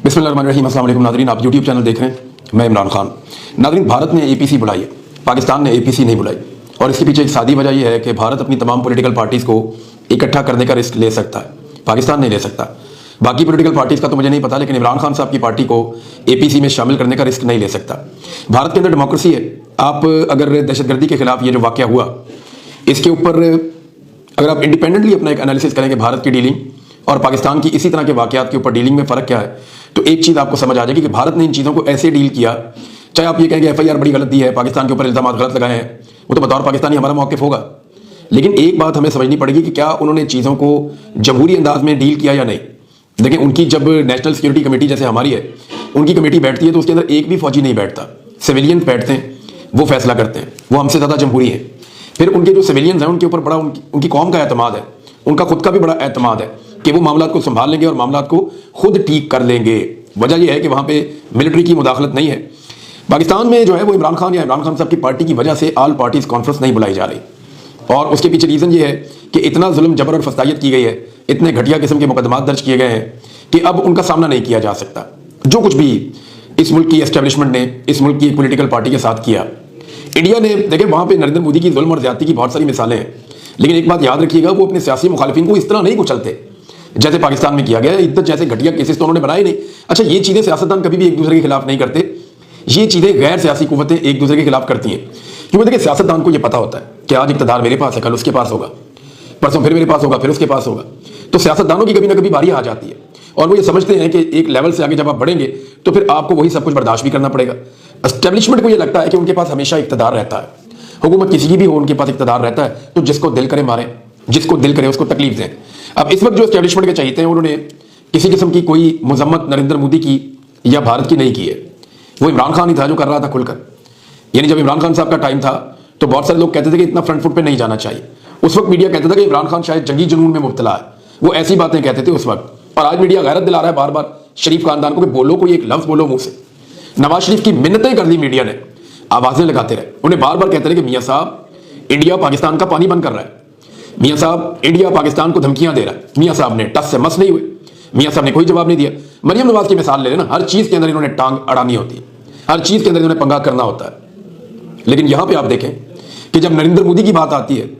बिस्मिल्लाहिर्रहमानिर्रहीम। अस्सलाम वालेकुम नाज़रीन, आप यूट्यूब चैनल देख रहे हैं, मैं इमरान खान। नाज़रीन, भारत ने एपीसी बुलाई है, पाकिस्तान ने एपीसी नहीं बुलाई। और इसके पीछे एक सादी वजह यह है कि भारत अपनी तमाम पॉलिटिकल पार्टीज़ को इकट्ठा करने का रिस्क ले सकता है, पाकिस्तान नहीं ले सकता। बाकी पॉलिटिकल पार्टीज़ का तो मुझे नहीं पता, लेकिन इमरान खान साहब की पार्टी को एपीसी में शामिल करने का रिस्क नहीं ले सकता। भारत के अंदर डेमोक्रेसी है। आप अगर दहशतगर्दी के खिलाफ ये जो वाक़या हुआ, इसके ऊपर अगर आप इंडिपेंडेंटली अपना एक एनालिसिस करेंगे भारत की डीलिंग और पाकिस्तान की इसी तरह के वाक़यात के ऊपर डीलिंग में फ़र्क क्या है, तो एक चीज़ आपको समझ आ जाएगी कि भारत ने इन चीज़ों को ऐसे डील किया। चाहे आप ये कहेंगे एफआईआर बड़ी गलत दी है, पाकिस्तान के ऊपर इल्ज़ाम गलत लगाए हैं, वो तो बतौर पाकिस्तानी हमारा मौक़िफ़ होगा। लेकिन एक बात हमें समझनी पड़ेगी कि क्या उन्होंने चीज़ों को जमहूरी अंदाज में डील किया या नहीं। देखिए, उनकी जब नेशनल सिक्योरिटी कमेटी जैसे हमारी है, उनकी कमेटी बैठती है तो उसके अंदर एक भी फौजी नहीं बैठता, सिविलियन बैठते हैं, वो फैसला करते हैं, वो हमसे ज़्यादा जमहूरी है। फिर उनके जो सिविलियंस हैं उनके ऊपर बड़ा उनकी कौम का एतमाद है, उनका खुद का भी बड़ा एतमाद है कि वो मामलात को संभाल लेंगे और मामलात को खुद ठीक कर लेंगे। वजह यह है कि वहाँ पे मिलिट्री की मुदाखलत नहीं है। पाकिस्तान में जो है वो इमरान खान साहब की पार्टी की वजह से ऑल पार्टीज कॉन्फ्रेंस नहीं बुलाई जा रही, और उसके पीछे रीज़न ये है कि इतना जुल्म जबर और फसायत की गई है, इतने घटिया किस्म के मुकदमात दर्ज किए गए हैं कि अब उनका सामना नहीं किया जा सकता। जो कुछ भी इस मुल्क की एस्टेब्लिशमेंट ने इस मुल्क की एक पोलिटिकल पार्टी के साथ किया, इंडिया ने, देखिए वहाँ पे नरेंद्र मोदी की जुल्म और ज्यादती की बहुत सारी मिसालें हैं, लेकिन एक बात याद रखिएगा, वो अपने सियासी मुखालिफिन को इस तरह नहीं कुचलते जैसे पाकिस्तान में किया गया। इद्दत जैसे घटिया केसेस तो उन्होंने बनाए नहीं। अच्छा, ये चीज़ें सियासतदान कभी भी एक दूसरे के खिलाफ नहीं करते, ये चीज़ें गैर सियासी कुव्वतें एक दूसरे के खिलाफ करती हैं। क्योंकि देखिए, सियासतदान को ये पता होता है कि आज इक़्तिदार मेरे पास है, कल उसके पास होगा, परसों फिर मेरे पास होगा, फिर उसके पास होगा। तो सियासतदानों की कभी ना कभी बारी आ जाती है और वो ये समझते हैं कि एक लेवल से आगे जब आप बढ़ेंगे तो फिर आपको वही सब कुछ बर्दाश्त भी करना पड़ेगा। एस्टेब्लिशमेंट को ये लगता है कि उनके पास हमेशा इक़्तिदार रहता है, हुकूमत किसी की भी हो, उनके पास इक़्तिदार रहता है, तो जिसको दिल करे मारे, जिसको दिल करे उसको तकलीफ दें। अब इस वक्त जो एस्टेब्लिशमेंट के चाहते हैं, उन्होंने किसी किस्म की कोई मजम्मत नरेंद्र मोदी की या भारत की नहीं की है। वो इमरान खान ही था जो कर रहा था खुलकर। यानी जब इमरान खान साहब का टाइम था तो बहुत सारे लोग कहते थे कि इतना फ्रंट फुट पे नहीं जाना चाहिए। उस वक्त मीडिया कहता था कि इमरान खान शायद जंगी जुनून में मुब्तला है, वो ऐसी बातें कहते थे उस वक्त। और आज मीडिया गैरत दिला रहा है बार बार शरीफ खानदान को कि बोलो, कोई एक लफ्ज बोलो मुंह से। नवाज शरीफ की मिन्नतें कर दी मीडिया ने, आवाजें लगाते रहे, उन्हें बार बार कहते रहे कि मियाँ साहब इंडिया पाकिस्तान का पानी बंद कर रहा है, मियाँ साहब इंडिया पाकिस्तान को धमकियां दे रहा है। मियाँ साहब ने टस से मस नहीं हुए, मियाँ साहब ने कोई जवाब नहीं दिया। मरियम नवाज की मिसाल ले लेना, हर चीज के अंदर इन्होंने टांग अड़ानी होती है, हर चीज के अंदर इन्होंने पंगा करना होता है। लेकिन यहां पे आप देखें कि जब नरेंद्र मोदी की बात आती है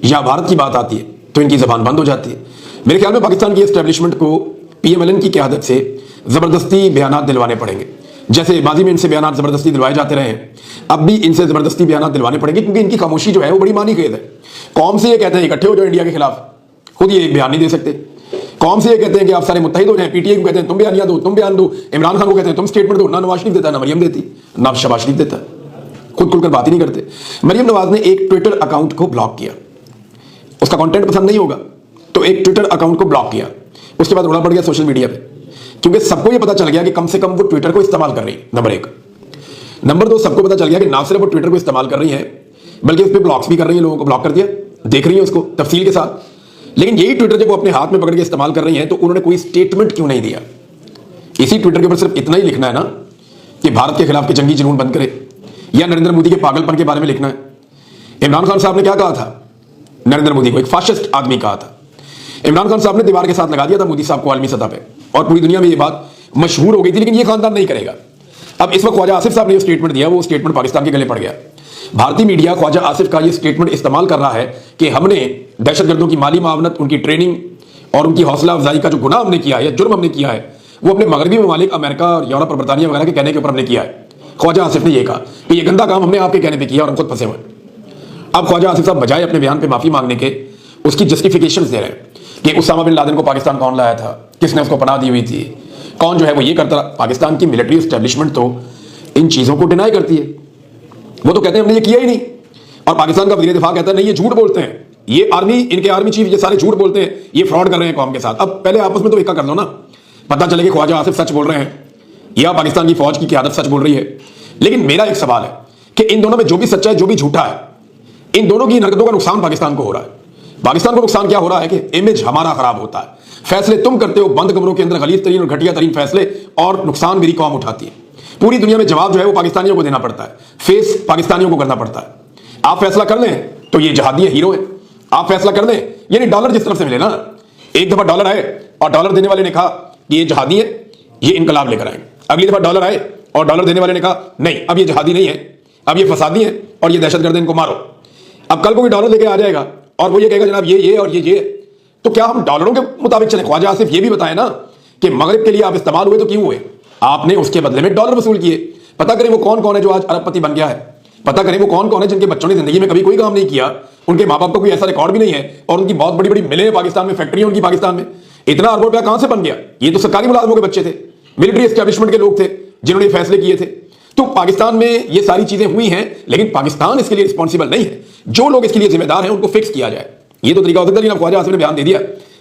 या भारत की बात आती है तो इनकी जबान बंद हो जाती है। मेरे ख्याल में पाकिस्तान की एस्टेब्लिशमेंट को पीएमएलएन की क़यादत से जबरदस्ती बयान दिलवाने पड़ेंगे। जैसे माजी में इनसे बयान जबरदस्ती दिलवाए जाते रहे हैं, अब भी इनसे जबरदस्ती बयान दिलवाने पड़ेंगे, क्योंकि इनकी खामोशी जो है वो बड़ी मानी खेद है। कौम से ये कहते हैं इकट्ठे हो जाओ इंडिया के खिलाफ, खुद ये एक बयान नहीं दे सकते। कौम से ये कहते हैं कि आप सारे मुत्तहिद हो जाएं, पीटीआई को कहते हैं तुम बयानिया दो, तुम बयान दो, इमरान खान को कहते हैं तुम स्टेटमेंट दो। ना नवाज शरीफ देता, ना मरियम देती, ना शहबाज शरीफ देता, खुद खुलकर बात ही नहीं करते। मरियम नवाज ने एक ट्विटर अकाउंट को ब्लॉक किया, उसका कंटेंट पसंद नहीं होगा तो एक ट्विटर अकाउंट को ब्लॉक किया। उसके बाद उड़ा पड़ गया सोशल मीडिया पे, क्योंकि सबको ये पता चल गया कि कम से कम वो ट्विटर को इस्तेमाल कर रही है, नंबर एक। नंबर दो, सबको पता चल गया कि ना सिर्फ वो ट्विटर को इस्तेमाल कर रही है बल्कि उस पर ब्लॉक्स भी कर रही है, लोगों को ब्लॉक कर दिया, देख रही है उसको तफसील के साथ। लेकिन यही ट्विटर जब वो अपने हाथ में पकड़ के इस्तेमाल कर रही है तो उन्होंने कोई स्टेटमेंट क्यों नहीं दिया? इसी ट्विटर के ऊपर सिर्फ इतना ही लिखना है ना कि भारत के खिलाफ के जंगी जुनून बंद करे, या नरेंद्र मोदी के पागलपन के बारे में लिखना है। इमरान खान साहब ने क्या कहा था? नरेंद्र मोदी को एक फाशिस्ट आदमी कहा था। इमरान खान साहब ने दीवार के साथ लगा दिया था मोदी साहब को आलमी सतह पे, और पूरी दुनिया में ये बात मशहूर हो गई थी, लेकिन ये खानदान नहीं करेगा। अब इस वक्त ख्वाजा आसिफ साहब ने जो स्टेटमेंट दिया, वो स्टेटमेंट पाकिस्तान के गले पड़ गया। भारतीय मीडिया ख्वाजा आसिफ का ये स्टेटमेंट इस्तेमाल कर रहा है कि हमने दहशतगर्दों की माली मावनत, उनकी ट्रेनिंग और उनकी हौसला अफजाई का जो गुनाह हमने किया है या जुर्म हमने किया है, वो अपने मगरबी ममालिक अमेरिका और यूरोप और बरतानिया वगैरह के कहने के ऊपर हमने किया है। ख्वाजा आसिफ ने यह कहा कि ये गंदा काम हमने आपके कहने पर किया और हम खुद फंसे हुए। अब ख्वाजा आसिफ साहब बजाय अपने बयान पर माफी मांगने के उसकी जस्टिफिकेशन दे रहे हैं कि उसामा बिन लादेन को पाकिस्तान कौन लाया था, किसने उसको पनाह दी हुई थी, कौन जो है वो ये करता। पाकिस्तान की मिलिट्री एस्टेब्लिशमेंट तो इन चीजों को डिनाई करती है, वो तो कहते हैं हमने ये किया ही नहीं। और पाकिस्तान का वज़ीर दिफा कहता है नहीं, ये झूठ बोलते हैं, ये आर्मी, इनके आर्मी चीफ ये सारे झूठ बोलते हैं, ये फ्रॉड कर रहे हैं कौम के साथ। अब पहले आपस में तो एका कर लो ना, पता चले कि ख्वाजा आसिफ सच बोल रहे हैं या पाकिस्तान की फौज की क़यादत सच बोल रही है। लेकिन मेरा एक सवाल है कि इन दोनों में जो भी सच्चा है जो भी झूठा है, इन दोनों की हरकतों का नुकसान पाकिस्तान को हो रहा है। पाकिस्तान को नुकसान क्या हो रहा है कि इमेज हमारा खराब होता है, फैसले तुम करते हो बंद कमरों के अंदर गलीज तरीन और घटिया तरीन फैसले, और नुकसान मेरी कौम उठाती है। पूरी दुनिया में जवाब जो है वो पाकिस्तानियों को देना पड़ता है, फेस पाकिस्तानियों को करना पड़ता है। आप फैसला कर लें तो ये जहादी हीरो है, आप फैसला कर दें, यानी डॉलर जिस तरफ से मिले ना, एक दफा डॉलर आए और डॉलर देने वाले ने कहा कि ये जहादी है, ये इनकलाब लेकर आएंगे। अगली दफा डॉलर आए और डॉलर देने वाले ने कहा नहीं, अब ये जहादी नहीं है, अब ये फसादी है और ये दहशतगर्द है, इनको मारो। अब कल को भी डॉलर लेके आ जाएगा और वो ये कहेगा जनाब ये और ये, तो क्या हम डॉलरों के मुताबिक चले? ख्वाजा आसिफ ये भी बताए ना कि मगरिब के लिए आप इस्तेमाल हुए तो क्यों हुए? आपने उसके बदले में डॉलर वसूल किए। पता करें वो कौन कौन है जो आज अरबपति बन गया है। पता करें वो कौन कौन है जिनके बच्चों ने जिंदगी में कभी कोई काम नहीं किया, उनके माँ बाप का कोई ऐसा रिकॉर्ड भी नहीं है और उनकी बहुत बड़ी बड़ी मिलें हैं पाकिस्तान में, फैक्ट्री उनकी पाकिस्तान में। इतना अरबों रुपया कहां से बन गया? ये तो सरकारी मुलाजमों के बच्चे थे, मिलिट्री एस्टेब्लिशमेंट के लोग थे जिन्होंने फैसले किए थे। तो पाकिस्तान में ये सारी चीजें हुई हैं, लेकिन पाकिस्तान इसके लिए रिस्पॉन्सिबल नहीं है। जो लोग इसके लिए जिम्मेदार हैं उनको फिक्स किया जाए, ये तो तरीका हो सकता है। लेकिन ख्वाजा आसिफ ने बयान दे दिया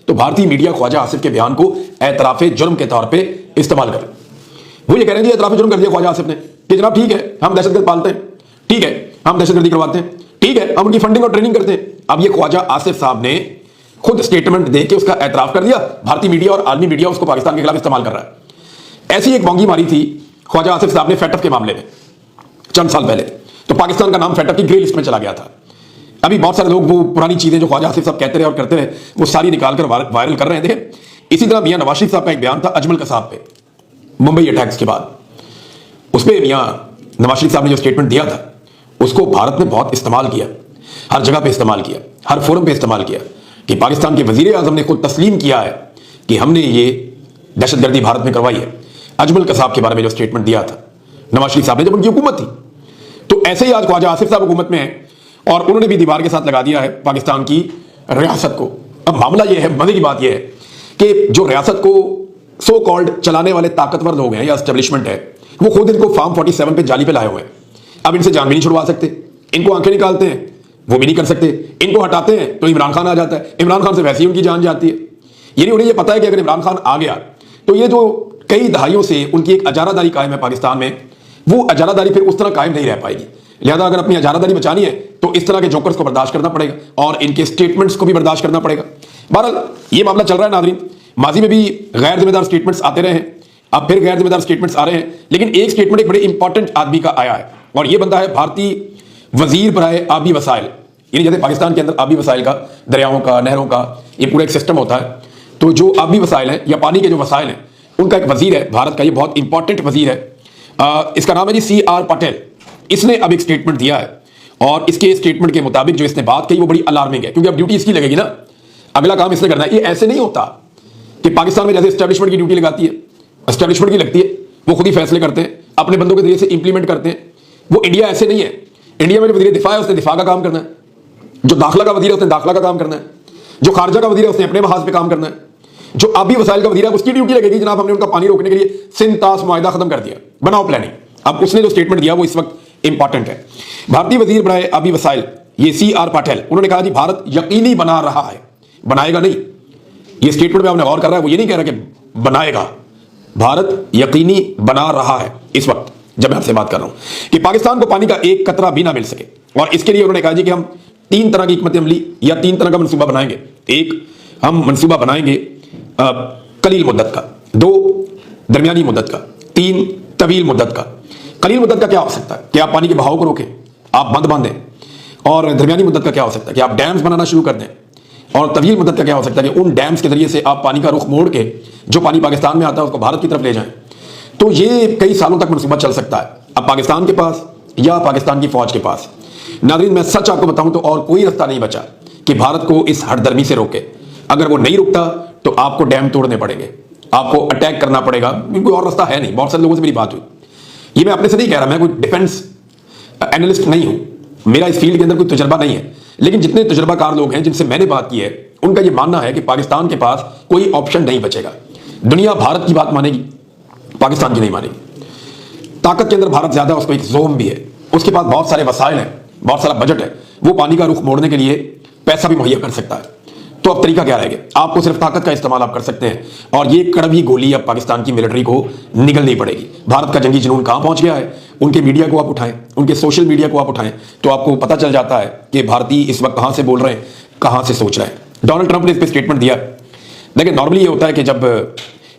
तो भारतीय मीडिया ख्वाजा आसिफ के बयान को एतराफे जुर्म के तौर पर इस्तेमाल करे। वो ये कह रहे हैं एतराफे जुर्म कर दिया ख्वाजा आसिफ ने कि जनाब ठीक है हम दहशतगर्द पालते हैं, ठीक है हम दहशतगर्दी करवाते हैं, ठीक है हम उनकी फंडिंग और ट्रेनिंग करते हैं। अब ये ख्वाजा आसिफ साहब ने खुद स्टेटमेंट देके उसका एतराफ कर दिया। भारतीय मीडिया और आर्मी मीडिया उसको पाकिस्तान के खिलाफ इस्तेमाल कर रहा है। ऐसी एक बोंगी मारी थी ख्वाजा आसिफ साहब ने फेटअप के मामले में चंद साल पहले, तो पाकिस्तान का नाम फेटअप की ग्रे लिस्ट में चला गया था। अभी बहुत सारे लोग वो पुरानी चीजें जो ख्वाजा आसिफ साहब कहते रहे और करते रहे वो सारी निकालकर वायरल कर रहे थे। इसी तरह मियां नवाज शरीफ साहब का एक बयान था अजमल कसाब पे मुंबई अटैक्स के बाद, उस पर मियां नवाज शरीफ साहब ने जो स्टेटमेंट दिया था उसको भारत ने बहुत इस्तेमाल किया, हर जगह पे इस्तेमाल किया, हर फोरम पे इस्तेमाल किया कि पाकिस्तान के वजीर आजम ने खुद तस्लीम किया है कि हमने ये दहशतगर्दी भारत में करवाई है। अजमल कसाब के बारे में जो स्टेटमेंट दिया था नवाज शरीफ साहब ने जब उनकी हुकूमत थी, तो ऐसे ही आज ख्वाजा आसिफ साहब हुकूमत में है और उन्होंने भी दीवार के साथ लगा दिया है पाकिस्तान की रियासत को। अब मामला यह है, मजे की बात यह है कि जो रियासत को सो कॉल्ड चलाने वाले ताकतवर लोग हैं या एस्टेब्लिशमेंट है, वो खुद इनको फार्म 47 पे जाली पे लाए हुए हैं। अब इनसे जान भी नहीं छुड़वा सकते, इनको आंखें निकालते हैं वो भी नहीं कर सकते, इनको हटाते हैं तो इमरान खान आ जाता है, इमरान खान से वैसे ही उनकी जान जाती है। यानी उन्हें ये पता है कि अगर इमरान खान आ गया तो ये जो कई दहाइयों से उनकी एक अजारादारी कायम है पाकिस्तान में, वो अजारादारी फिर उस तरह कायम नहीं रह पाएगी। लिहाजा अगर अपनी अजारादारी बचानी है तो इस तरह के जोकर्स को बर्दाश्त करना पड़ेगा और इनके स्टेटमेंट्स को भी बर्दाश्त करना पड़ेगा। बहरहाल ये मामला चल रहा है नाज़रीन, माजी में भी गैर जिम्मेदार स्टेटमेंट्स आते रहे हैं, अब फिर गैर जिम्मेदार स्टेटमेंट्स आ रहे हैं, लेकिन एक स्टेटमेंट एक बड़े इंपॉर्टेंट आदमी का आया है और ये बंदा है भारतीय वजीर बराए आबी वसाइल। यानी जैसे पाकिस्तान के अंदर आबी वसाइल का, दरियाओं का, नहरों का ये पूरा एक सिस्टम होता है, तो जो आबी वसाइल हैं या पानी के जो वसाइल हैं उनका एक वजीर है भारत का, ये बहुत इंपॉर्टेंट वजीर है, इसका नाम है जी CR पाटिल। इसने अब एक स्टेटमेंट दिया है और इसके स्टेटमेंट के मुताबिक जो इसने बात कही वो बड़ी अलार्मिंग है, क्योंकि अब ड्यूटी इसकी लगेगी ना, अगला काम इसने करना है। ये ऐसे नहीं होता कि पाकिस्तान में जैसे एस्टेब्लिशमेंट की ड्यूटी लगाती है, एस्टेब्लिशमेंट की लगती है, वो खुद ही फैसले करते हैं, अपने बंदों के जरिए से इंप्लीमेंट करते हैं। वो इंडिया ऐसे नहीं है। इंडिया में जो वजीर दिफा है उसने दिफा का काम करना है, जो दाखिला का वजीर है उसने दाखिला का काम करना है, जो खारजा का वजीर है उसने अपने महाज पे काम करना है, जो आबी वसाइल का वजीर है उसकी ड्यूटी लगेगी जनाब हमने उनका पानी रोकने के लिए सिंध-तास मुआहिदा खत्म कर दिया, बनाओ प्लानिंग। अब उसने जो स्टेटमेंट दिया वो इस वक्त इंपॉर्टेंट है। भारतीय वजीर बराए आबी वसाइल ये CR पाटिल, उन्होंने कहा जी भारत यकीनी बना रहा है, बनाएगा नहीं। ये स्टेटमेंट में आपने गौर कर रहा है, वो ये नहीं कह रहा कि बनाएगा, भारत यकीनी बना रहा है इस वक्त जब मैं आपसे बात कर रहा हूं कि पाकिस्तान को पानी का एक कतरा भी ना मिल सके। और इसके लिए उन्होंने कहा जी कि हम 3 तरह की हिकमत अमली या 3 तरह का मनसूबा बनाएंगे। एक, हम मनसूबा बनाएंगे कलील मुद्दत का, 2 दरमियानी मुद्दत का, 3 तवील मुद्दत का। कलील मुद्दत का क्या हो सकता है कि आप पानी के बहाव को रोकें, आप बंद बांधें, और दरमियानी मुद्दत का क्या हो सकता है कि आप डैम्स बनाना शुरू कर दें, और तवील मुद्दत का क्या हो सकता है कि उन डैम्स के जरिए से आप पानी का रुख मोड़ के जो पानी पाकिस्तान में आता है उसको भारत की तरफ ले जाएं। तो ये कई सालों तक मनसूबा चल सकता है, अब पाकिस्तान के पास या पाकिस्तान की फौज के पास। नाज़रीन मैं सच आपको बताऊं तो और कोई रास्ता नहीं बचा कि भारत को इस हठधर्मी से रोके। अगर वो नहीं रुकता तो आपको डैम तोड़ने पड़ेंगे, आपको अटैक करना पड़ेगा, कोई और रास्ता है नहीं। बहुत सारे लोगों से मेरी बात हुई, ये मैं अपने से नहीं कह रहा, मैं कोई डिफेंस एनालिस्ट नहीं हूं, मेरा इस फील्ड के अंदर कोई तजुर्बा नहीं है, लेकिन जितने तजुर्बाकार लोग हैं जिनसे मैंने बात की है उनका ये मानना है कि पाकिस्तान के पास कोई ऑप्शन नहीं बचेगा। दुनिया भारत की बात मानेगी, पाकिस्तान की नहीं मानेगी। ताकत के अंदर भारत ज्यादा, उसको एक जोम भी है, उसके पास बहुत सारे वसाइल हैं, बहुत सारा बजट है, वो पानी का रुख मोड़ने के लिए पैसा भी मुहैया कर सकता है। तो अब तरीका क्या रहेगा? आपको सिर्फ ताकत का इस्तेमाल आप कर सकते हैं और ये कड़वी गोली अब पाकिस्तान की मिलिट्री को निगलनी पड़ेगी। भारत का जंगी जुनून कहां पहुंच गया है, उनके मीडिया को आप उठाएं, उनके सोशल मीडिया को आप उठाएं तो आपको पता चल जाता है कि भारतीय इस वक्त कहां से बोल रहे हैं, कहां से सोच रहे हैं। डोनाल्ड ट्रंप ने इस पर स्टेटमेंट दिया। देखिए नॉर्मली ये होता है कि जब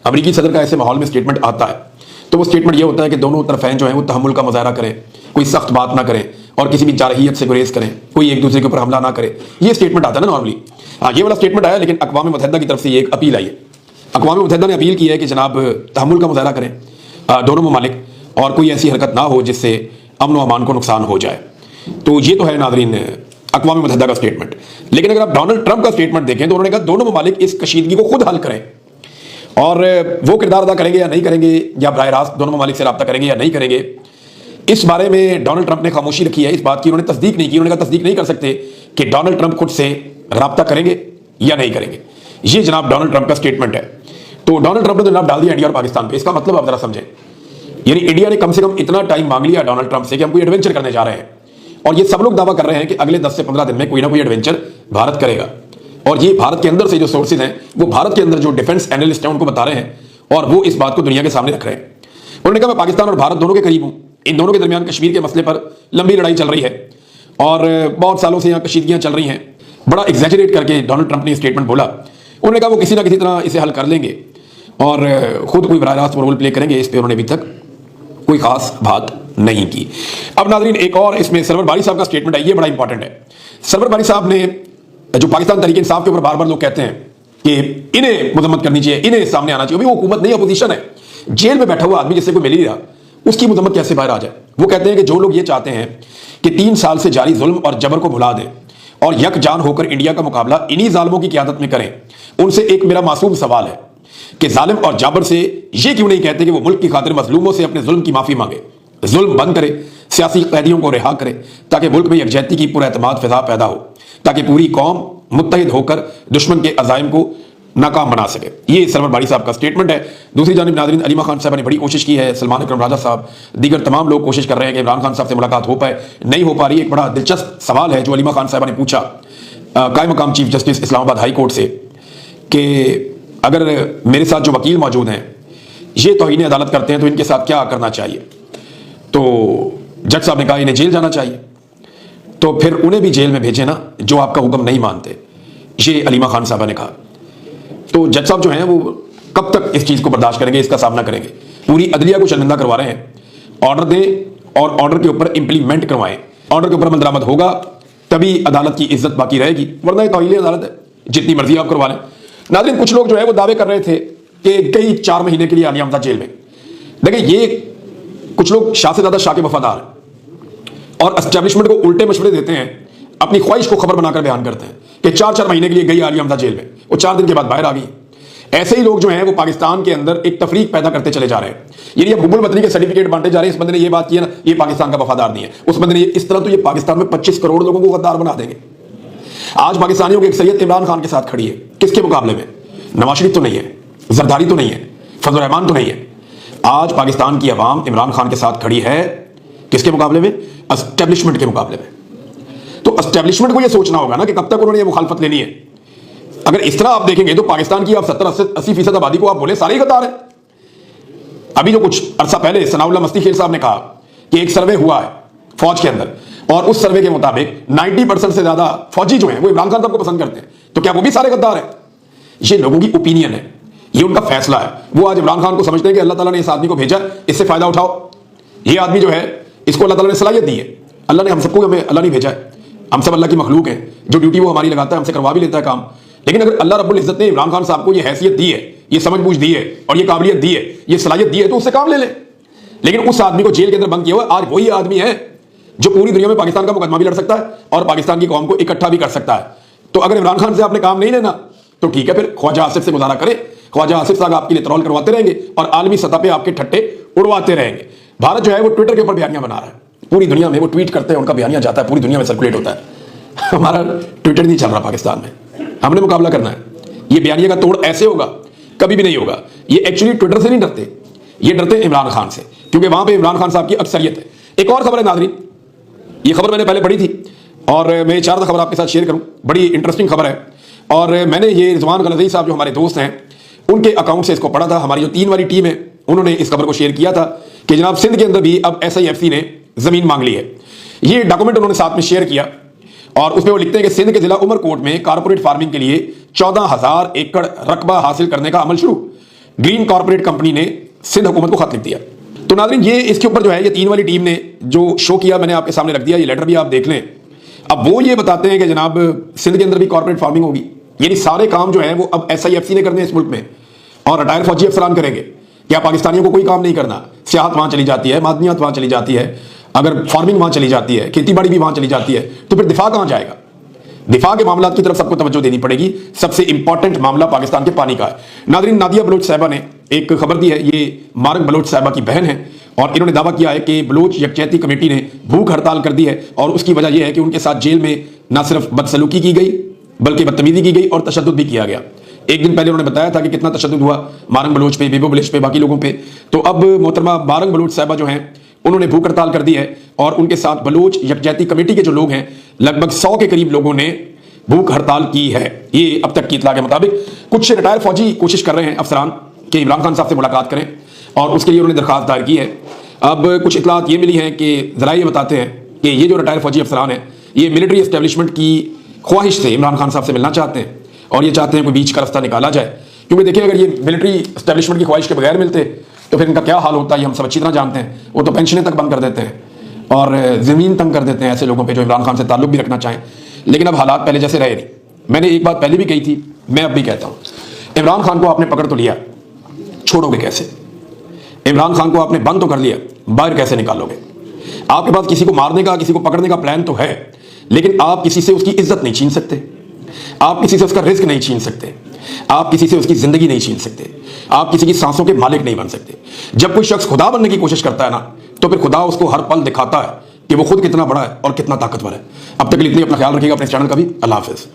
अमेरिकी सदर का ऐसे माहौल में स्टेटमेंट आता है तो वो स्टेटमेंट ये होता है कि दोनों तरफें जो है वो तहम्मुल का मुजाहरा करें, कोई सख्त बात ना करें और किसी भी जारहियत से गुरेज करें, कोई एक दूसरे के ऊपर हमला ना करे। ये स्टेटमेंट आता है ना नॉर्मली। हाँ, ये वाला स्टेटमेंट आया, लेकिन अक़वाम मुत्तहिदा की तरफ से ये एक अपील आई है अक़वाम मुत्तहिदा ने अपील की है कि जनाब तहम्मुल का मुज़ाहरा करें दोनों ममालिक, और कोई ऐसी हरकत ना हो जिससे अमन व अमान को नुकसान हो जाए। तो ये तो है नाज़रीन अक़वाम मुत्तहिदा का स्टेटमेंट। लेकिन अगर आप डोनाल्ड ट्रंप का स्टेटमेंट देखें तो उन्होंने कहा दोनों ममालिक इस कशीदगी को खुद हल करें, और वो किरदार अदा करेंगे या नहीं करेंगे, या बराह रास्त दोनों ममालिक से रब्ता करेंगे या नहीं करेंगे, इस बारे में डोनाल्ड ट्रंप ने खामोशी रखी है। इस बात की उन्होंने तस्दीक नहीं की। उन्होंने कहा तस्दीक नहीं कर सकते कि डोनाल्ड ट्रंप खुद से रब्ता करेंगे या नहीं करेंगे। ये जनाब डोनाल्ड ट्रंप का स्टेटमेंट है। तो डोनाल्ड ट्रंप ने जनाब डाल दिया इंडिया और पाकिस्तान पे। इसका मतलब आप जरा समझें, यानी इंडिया ने कम से कम इतना टाइम मांग लिया डोनाल्ड ट्रंप से कि हम कोई एडवेंचर करने जा रहे हैं, और ये सब लोग दावा कर रहे हैं कि अगले 10 से 15 दिन में कोई ना कोई एडवेंचर भारत करेगा। और ये भारत के अंदर से जो सोर्सेज हैं, वो भारत के अंदर जो डिफेंस एनालिस्ट हैं उनको बता रहे हैं, और वो इस बात को दुनिया के सामने रख रहे हैं। उन्होंने कहा मैं पाकिस्तान और भारत दोनों के करीब हूं। इन दोनों के दरमियान कश्मीर के मसले पर लंबी लड़ाई चल रही है और बहुत सालों से यहाँ कशीदगियां चल रही हैं। बड़ा एग्जैजरेट करके डोनाल्ड ट्रंप ने स्टेटमेंट बोला। उन्होंने कहा वो किसी ना किसी तरह इसे हल कर लेंगे और खुद कोई बराह रास्त रोल प्ले करेंगे। इस पर उन्होंने अभी तक कोई खास बात नहीं की। अब नाज़रीन एक और इसमें सरवर बारी साहब का स्टेटमेंट है, ये बड़ा इंपॉर्टेंट है। सरवर बारी साहब ने जो पाकिस्तान तहरीक इंसाफ के ऊपर बार बार लोग कहते हैं कि इन्हें मजम्मत करनी चाहिए, इन्हें सामने आना चाहिए, वो हुकूमत नहीं अपोजिशन है। जेल में बैठा हुआ आदमी जिससे कोई मिल ही रहा, उसकी मजम्मत कैसे बाहर आ जाए। वो कहते हैं कि जो लोग ये चाहते हैं कि 3 साल से जारी जुल्म और जबर को भुला दें और यकजान होकर इंडिया का मुकाबला इन्हीं जालिमों की क़यादत में करें, उनसे एक मेरा मासूम सवाल है कि जालिम और जाबर से ये क्यों नहीं कहते कि वो मुल्क की खातिर मजलूमों से अपने जुल्म की माफी मांगे, जुल्म बंद करे, सियासी कैदियों को रिहा करे, ताकि मुल्क में यकजहती की पुरएतमाद फिजा पैदा हो, ताकि पूरी कौम मुत्तहिद होकर दुश्मन के अज़ाइम को नाकाम बना सके। ये सरवर बारी साहब का स्टेटमेंट है। दूसरी जानिब नाज़रीन अलीमा खान साहब ने बड़ी कोशिश की है, सलमान अकरम राजा साहब, दीगर तमाम लोग कोशिश कर रहे हैं कि इमरान खान साहब से मुलाकात हो पाए, नहीं हो पा रही। एक बड़ा दिलचस्प सवाल है जो अलीमा खान साहब ने पूछा कायम मकाम chief justice Islamabad high court से कि अगर मेरे साथ जो वकील मौजूद हैं ये तौहीन अदालत करते हैं तो इनके साथ क्या करना चाहिए। तो जज साहब ने कहा इन्हें जेल जाना चाहिए। तो फिर उन्हें भी जेल में भेजे ना जो आपका हुक्म नहीं मानते, ये अलीमा खान साहबा ने कहा। तो जज साहब जो हैं वो कब तक इस चीज़ को बर्दाश्त करेंगे, इसका सामना करेंगे। पूरी अदलिया को शर्मिंदा करवा रहे हैं। ऑर्डर दें और ऑर्डर के ऊपर इंप्लीमेंट करवाएं। ऑर्डर के ऊपर अमल दरामद होगा तभी अदालत की इज्जत बाकी रहेगी, वरना ये तौहीन अदालत है, जितनी मर्जी आप करवा लें। नाज़रीन कुछ लोग जो है वो दावे कर रहे थे कि कई 4 महीने के लिए आलिया हमजा जेल में। देखिए ये कुछ लोग शाह से ज़्यादा शाह के वफादार हैं और एस्टेब्लिशमेंट को उल्टे मशवरे देते हैं, अपनी ख्वाहिश को खबर बनाकर बयान करते हैं कि 4-4 महीने के लिए गई आलिया हमजा जेल में, वो 4 दिन के बाद बाहर आ गई। ऐसे ही लोग जो हैं वो पाकिस्तान के अंदर एक तफरीक पैदा करते चले जा रहे हैं। यानी अब हुबुल वतनी के सर्टिफिकेट बांटे जा रहे हैं। इस बंदे ने ये बात की है ना, ये पाकिस्तान का वफादार नहीं है, उस बंदे ने इस तरह, तो ये पाकिस्तान में 25 करोड़ लोगों को गद्दार बना देंगे। आज पाकिस्तानियों की अक्सरियत इमरान खान के साथ खड़ी है। किसके मुकाबले में? नवाज शरीफ तो नहीं है, जरदारी तो नहीं है, फजल रहमान तो नहीं है। आज पाकिस्तान की अवाम इमरान खान के साथ खड़ी है। किसके मुकाबले में? एस्टेब्लिशमेंट के मुकाबले में। तो एस्टेब्लिशमेंट को यह सोचना होगा ना कि कब तक उन्होंने ये मुखालफत लेनी है। अगर इस तरह आप देखेंगे तो पाकिस्तान की आप 70-80% आबादी को आप बोले सारे ही गद्दार है। अभी जो कुछ अरसा पहले सनाउल्लाह मस्ती खेल साहब ने कहा कि एक सर्वे हुआ है फौज के अंदर और उस सर्वे के मुताबिक 90% से ज्यादा फौजी जो हैं वो इमरान खान साहब को पसंद करते हैं। तो क्या वो भी सारे गद्दार हैं? ये लोगों की ओपिनियन है, ये उनका फैसला है। वो आज इमरान खान को समझते हैं कि अल्लाह ताला ने इस आदमी को भेजा, इससे फायदा उठाओ। ये आदमी जो है इसको अल्लाह ताला ने सलाहियत दी है। अल्लाह ने हम सबको, हमें अल्लाह नहीं भेजा है, हम सब अल्लाह की मखलूक है। जो ड्यूटी वो हमारी लगाता है, हमसे करवा भी लेता है काम। लेकिन अगर अल्लाह रब्बुल इज्जत ने इमरान खान साहब को ये हैसियत दी है, ये समझ बूझ दी है और ये काबिलियत दी है, ये सलाहियत दी है, तो उससे काम ले ले। लेकिन उस आदमी को जेल के अंदर बंद किया हुआ आज वही आदमी है जो पूरी दुनिया में पाकिस्तान का मुकदमा भी लड़ सकता है और पाकिस्तान की कौम को इकट्ठा भी कर सकता है। तो अगर इमरान खान से आपने काम नहीं लेना तो ठीक है, फिर ख्वाजा आसिफ से गुजारा करें। ख्वाजा आसिफ साहब आपके लिए ट्रोल करवाते रहेंगे और आलमी सतह पे आपके ठट्टे उड़वाते रहेंगे। भारत जो है वो ट्विटर के ऊपर बयानियां बना रहा है, पूरी दुनिया में वो ट्वीट करते हैं, उनका बयानिया जाता है, पूरी दुनिया में सर्कुलेट होता है। हमारा ट्विटर नहीं चल रहा पाकिस्तान में, हमने मुकाबला करना है। ये बयानिया का तोड़ ऐसे होगा, कभी भी नहीं होगा। ये एक्चुअली ट्विटर से नहीं डरते, ये डरते इमरान खान से, क्योंकि वहां पे इमरान खान साहब की अक्सरियत है। एक और खबर है नाज़रीन, ये खबर मैंने पहले पढ़ी थी और मैं 4 खबर आपके साथ शेयर करूं। बड़ी इंटरेस्टिंग खबर है और मैंने ये रिजवान गलज़ई साहब जो हमारे दोस्त हैं उनके अकाउंट से इसको पढ़ा था। हमारी जो 3 वाली टीम है उन्होंने इस खबर को शेयर किया था कि जनाब सिंध के अंदर भी अब SIFC ने जमीन मांग ली है। ये डॉक्यूमेंट उन्होंने साथ में शेयर किया और उसमें वो लिखते हैं कि सिंध के जिला उमरकोट में कारपोरेट फार्मिंग के लिए 14,000 एकड़ रकबा हासिल करने का अमल शुरू। ग्रीन कॉर्पोरेट कंपनी ने सिंध हुकूमत को खत लिख दिया। तो नाज़रीन ये इसके ऊपर जो है ये 3 वाली टीम ने जो शो किया मैंने आपके सामने रख दिया, ये लेटर भी आप देख लें। अब वो ये बताते हैं कि जनाब सिंध के अंदर भी कॉर्पोरेट फार्मिंग होगी, यानी सारे काम जो है वो अब SIFC ने करने इस मुल्क में और रिटायर फौजी अफसरान करेंगे। क्या पाकिस्तानियों को कोई काम नहीं करना? सियाहत वहां चली जाती है, मादनियात वहां चली जाती है, अगर फार्मिंग वहां चली जाती है, खेती बाड़ी भी वहां चली जाती है, तो फिर दिफा कहां जाएगा? दिफा के मामला की तरफ सबको तवज्जो देनी पड़ेगी। सबसे इंपॉर्टेंट मामला पाकिस्तान के पानी का है। नाज़रीन, नादिया बलोच साहबा ने एक खबर दी है। ये मारक बलोच साहबा की बहन है और इन्होंने दावा किया है कि बलोच यकजहती कमेटी ने भूख हड़ताल कर दी है और उसकी वजह यह है कि उनके साथ जेल में न सिर्फ बदसलूकी की गई बल्कि बदतमीजी की गई और तशद्दुद भी किया गया। एक दिन पहले उन्होंने बताया था कि कितना तशद्दुद हुआ मारंग बलोच पे, बेबो बलोच पे, बाकी लोगों पे। तो अब मोहतरमा मारंग बलोच साहबा जो हैं उन्होंने भूख हड़ताल कर दी है और उनके साथ बलोच यकजहती कमेटी के जो लोग हैं लगभग 100 के करीब लोगों ने भूख हड़ताल की है। ये अब तक की इतला के मुताबिक। कुछ रिटायर फौजी कोशिश कर रहे हैं अफसरान कि इमरान खान साहब से मुलाकात करें और उसके लिए उन्होंने दरखास्त दायर की है। अब कुछ इतलात ये मिली हैं कि ज़रा ये बताते हैं कि ये जो रिटायर फौजी अफसरान हैं ये मिलिट्री एस्टेब्लिशमेंट की ख्वाहिश से इमरान खान साहब से मिलना चाहते हैं और ये चाहते हैं कोई बीच का रास्ता निकाला जाए। क्योंकि देखिए, अगर ये मिलिट्री एस्टेब्लिशमेंट की ख्वाहिश के बगैर मिलते तो फिर इनका क्या हाल होता है ये हम सब अच्छी तरह जानते हैं। वो तो पेंशनें तक बंद कर देते हैं और ज़मीन तंग कर देते हैं ऐसे लोगों पर जो इमरान खान से ताल्लुक भी रखना चाहें। लेकिन अब हालात पहले जैसे रहे नहीं। मैंने एक बात पहले भी कही थी, मैं अब भी कहता हूँ, इमरान खान को आपने पकड़ तो लिया, छोड़ोगे कैसे? इमरान खान को आपने बंद तो कर लिया, बाहर कैसे निकालोगे? आपके पास किसी को मारने का, किसी को पकड़ने का प्लान तो है, लेकिन आप किसी से उसकी इज्जत नहीं छीन सकते, आप किसी से उसका रिस्क नहीं छीन सकते, आप किसी से उसकी जिंदगी नहीं छीन सकते, आप किसी की सांसों के मालिक नहीं बन सकते। जब कोई शख्स खुदा बनने की कोशिश करता है ना, तो फिर खुदा उसको हर पल दिखाता है कि वो खुद कितना बड़ा है और कितना ताकतवर है। अब तक के लिए इतना, अपना ख्याल रखिएगा, अपने चैनल का भी। अल्लाह हाफिज़।